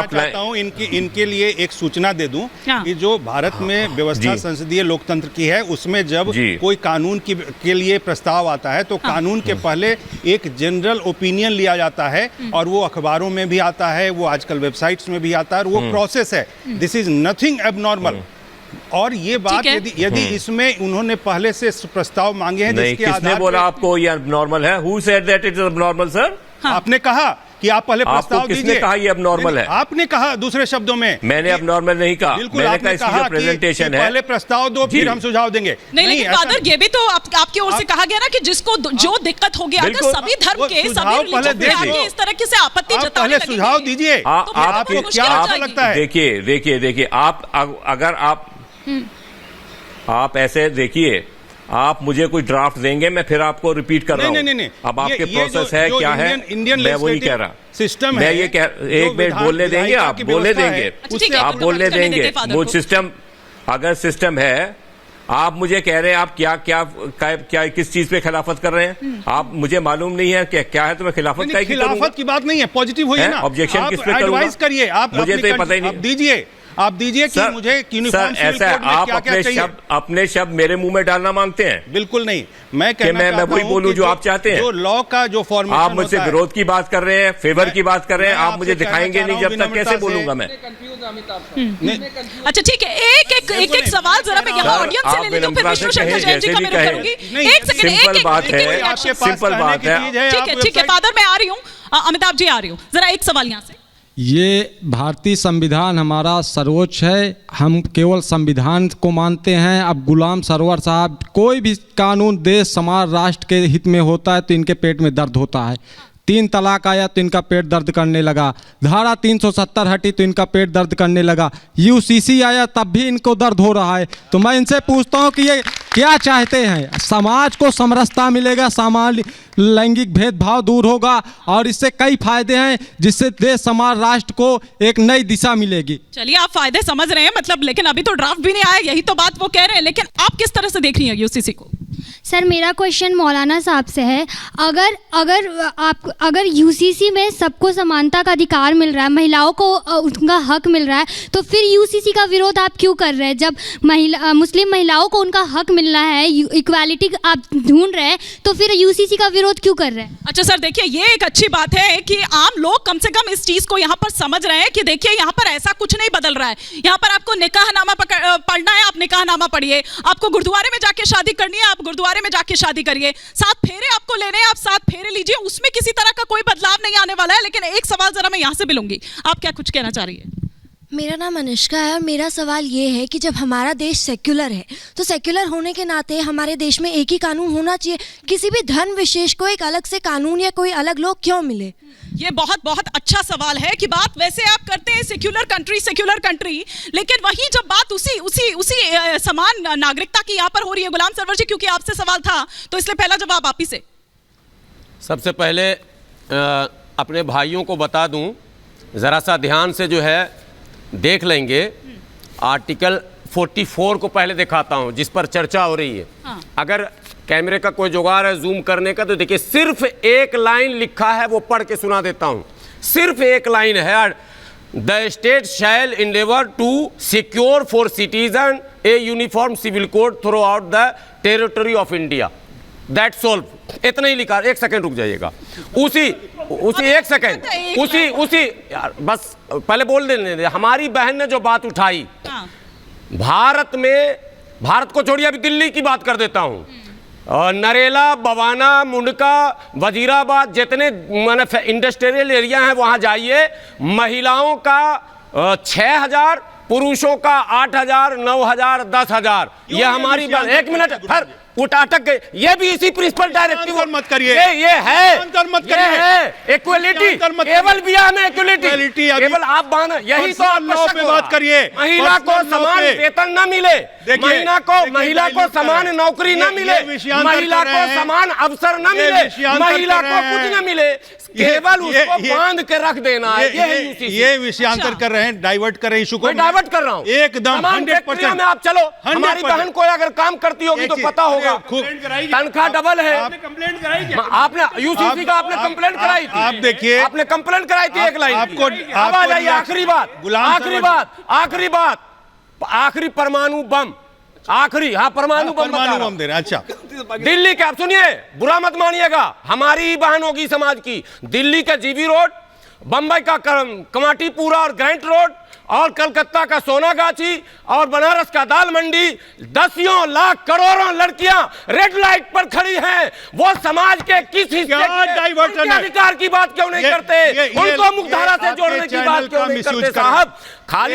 Draft चाहता हूँ इनके लिए एक सूचना दे दूं कि जो भारत में व्यवस्था संसदीय लोकतंत्र की है, उसमें जब कोई कानून के लिए प्रस्ताव आता है तो कानून के पहले एक जनरल ओपिनियन लिया जाता है और वो अखबारों में भी आता है, वो आजकल वेबसाइट्स में भी आता है, और वो प्रोसेस है। This is nothing abnormal. और ये बात यदि इसमें उन्होंने पहले से प्रस्ताव मांगे हैं जिसके आधार किसने बोला आपको ये एबनॉर्मल है? Who said that it is abnormal, sir? आपने कहा कि आप पहले प्रस्ताव दीजिए। किसने कहा ये एबनॉर्मल है? आपने कहा दूसरे शब्दों में। मैंने एबनॉर्मल नहीं कहा। बिल्कुल आपने कहा प्रेजेंटेशन है, पहले प्रस्ताव दो फिर हम सुझाव देंगे। नहीं, लेकिन फादर ये भी तो आपकी ओर से कहा गया ना कि जिसको जो दिक्कत हो गया, अगर सभी धर्म के सभी रिलीजन के आगे इस तरह से आपत्ति जताने पहले सुझाव दीजिए। आपको क्या लगता है? देखिए अगर आप ऐसे देखिए, आप मुझे कोई ड्राफ्ट देंगे, मैं फिर आपको रिपीट कर रहा हूं। नहीं। अब आपके प्रोसेस है क्या है, मैं वो नहीं कह रहा। सिस्टम मैं ये कह, एक मिनट बोलने देंगे, आप बोलने देंगे, आप बोलने देंगे। वो सिस्टम, अगर सिस्टम है, आप मुझे कह रहे हैं आप क्या किस चीज पे खिलाफत कर रहे हैं? आप मुझे मालूम नहीं है क्या है, तो मैं खिलाफत की बात नहीं है, पॉजिटिव होइए ना। ऑब्जेक्शन किस पे करूंगा? एडवाइस करिए आप, मुझे तो पता ही नहीं। आप दीजिए कि मुझे यूनिफॉर्म सिविल कोड में क्या-क्या चाहिए। अपने शब्द मेरे मुंह में डालना मांगते हैं? बिल्कुल नहीं। मैं वही बोलूं जो आप चाहते हैं। जो लॉ का जो फॉर्मेशन आप मुझसे विरोध की बात कर रहे हैं, फेवर की बात कर रहे हैं, आप मुझे दिखाएंगे नहीं जब तक, कैसे बोलूंगा मैं? अच्छा ठीक है, एक सवाल जरा मैं यहाँ ऑडियंस से ले लेती हूँ, फिर विष्णु शंकर जैन जी का मैं रुख करूंगी। एक सेकंड, सिंपल बात है। ठीक है फादर, मैं आ रही हूँ, अमिताभ जी आ रही हूँ, जरा एक सवाल यहाँ से। ये भारतीय संविधान हमारा सर्वोच्च है, हम केवल संविधान को मानते हैं। अब गुलाम सरवर साहब, कोई भी कानून देश समाज राष्ट्र के हित में होता है तो इनके पेट में दर्द होता है। 3 तलाक आया तो इनका पेट दर्द करने लगा, धारा 370 हटी तो इनका पेट दर्द करने लगा, यूसीसी आया तब भी इनको दर्द हो रहा है। तो मैं इनसे पूछता हूँ कि ये क्या चाहते हैं? समाज को समरसता मिलेगा, सामान्य लैंगिक भेदभाव दूर होगा और इससे कई फायदे हैं जिससे देश समाज राष्ट्र को एक नई दिशा मिलेगी। चलिए, आप फायदे समझ रहे हैं, मतलब, लेकिन अभी तो ड्राफ्ट भी नहीं आया, यही तो बात वो कह रहे हैं। लेकिन आप किस तरह से देख रही हैं यूसीसी को? सर, मेरा क्वेश्चन मौलाना साहब से है। अगर यूसीसी में सबको समानता का अधिकार मिल रहा है, महिलाओं को उनका हक मिल रहा है, तो फिर यूसीसी का विरोध आप क्यों कर रहे हैं? जब मुस्लिम महिलाओं को उनका हक मिल रहा है, इक्वालिटी आप ढूंढ रहे हैं, तो फिर यूसीसी का विरोध क्यों कर रहे हैं? अच्छा सर, देखिए, ये एक अच्छी बात है कि आम लोग कम से कम इस चीज को यहाँ पर समझ रहे हैं कि देखिए यहाँ पर ऐसा कुछ नहीं बदल रहा है। यहाँ पर आपको निकाहनामा पढ़ना है, आप निकाहनामा पढ़िए। आपको गुरुद्वारे में जाके शादी करनी है, आप गुरुद्वारे में जाके शादी करिए। 7 फेरे आपको लेने हैं, आप 7 फेरे लीजिए, उसमें किसी तरह का कोई बदलाव नहीं आने वाला है। लेकिन एक सवाल जरा मैं यहाँ से भी लूंगी, आप क्या कुछ कहना चाह रही है? मेरा नाम अनुष्का है और मेरा सवाल ये है कि जब हमारा देश सेक्युलर है तो सेक्युलर होने के नाते हमारे देश में एक ही कानून होना चाहिए। किसी भी धर्म विशेष को एक अलग से कानून या कोई अलग लोग क्यों मिले? ये बहुत अच्छा सवाल है कि बात वैसे आप करते हैं सेक्युलर कंट्री, लेकिन वही जब बात उसी समान नागरिकता की यहाँ पर हो रही है। गुलाम सरवर जी, क्योंकि आपसे सवाल था तो इसलिए पहला जवाब आप ही से। सबसे पहले अपने भाइयों को बता दूं, ज़रा सा ध्यान से जो है देख लेंगे। आर्टिकल 44 को पहले दिखाता हूं जिस पर चर्चा हो रही है। अगर कैमरे का कोई जुगाड़ है जूम करने का तो देखिए, सिर्फ एक लाइन लिखा है, वो पढ़ के सुना देता हूं। सिर्फ एक लाइन है, the state shall endeavour to secure for citizen a uniform civil code throughout the territory of India. That's all, इतना ही लिखा। एक सेकंड रुक जाइएगा, उसी एक सेकंड, उसी यार बस पहले बोल देने दे। हमारी बहन ने जो बात उठाई, भारत को छोड़िए, अभी दिल्ली की बात कर देता हूं। नरेला, बवाना, मुंडका, वजीराबाद, जितने इंडस्ट्रियल एरिया हैं वहां जाइए, महिलाओं का 6000, पुरुषों का 8000, 9000, 10000। ये हमारी बात। 1 मिनट, फिर अटक गए। ये भी इसी प्रिंसिपल डायरेक्टिव मत करिए। ये है इक्वलिटी, केवल बिया में इक्वलिटी, केवल आप बांध, यही तो आप पे बात करिए। महिला को समान वेतन न मिले, महिला को समान नौकरी न मिले, महिला को समान अवसर न मिले, महिला को कुछ न मिले, केवल उसको बांध के रख देना है। ये विषयांतर कर रहे हैं, डाइवर्ट कर रहे हैं इशू को। मैं डाइवर्ट कर रहा हूँ एकदम 100%। में आप चलो, हमारी बहन कोई अगर काम करती होगी तो पता होगा होगा? तनख्वाह डबल है। कंप्लेंट कराई क्या? आपने यूसीसी का आपने कंप्लेंट कराई थी। आप देखिए, आपने कंप्लेंट कराई थी एक लाइन आपको अब आ जाइए आखिरी बात, आखिरी परमाणु बम, आखिरी, हाँ परमाणु बम दे रहे। अच्छा, दिल्ली के, आप सुनिए, बुरा मत मानिएगा, हमारी ही बहन होगी समाज की। दिल्ली का जीबी रोड, बंबई का कमाटीपुरा और ग्रैंट रोड, और कलकत्ता का सोनागाछी, और बनारस का दाल मंडी, दसियों लाख करोड़ों लड़कियां रेड लाइट पर खड़ी हैं। वो समाज के किस हिस्से के अधिकार की बात क्यों नहीं करते? उनको मुख्यधारा से जोड़ने की बात क्यों नहीं करते साहब? खाली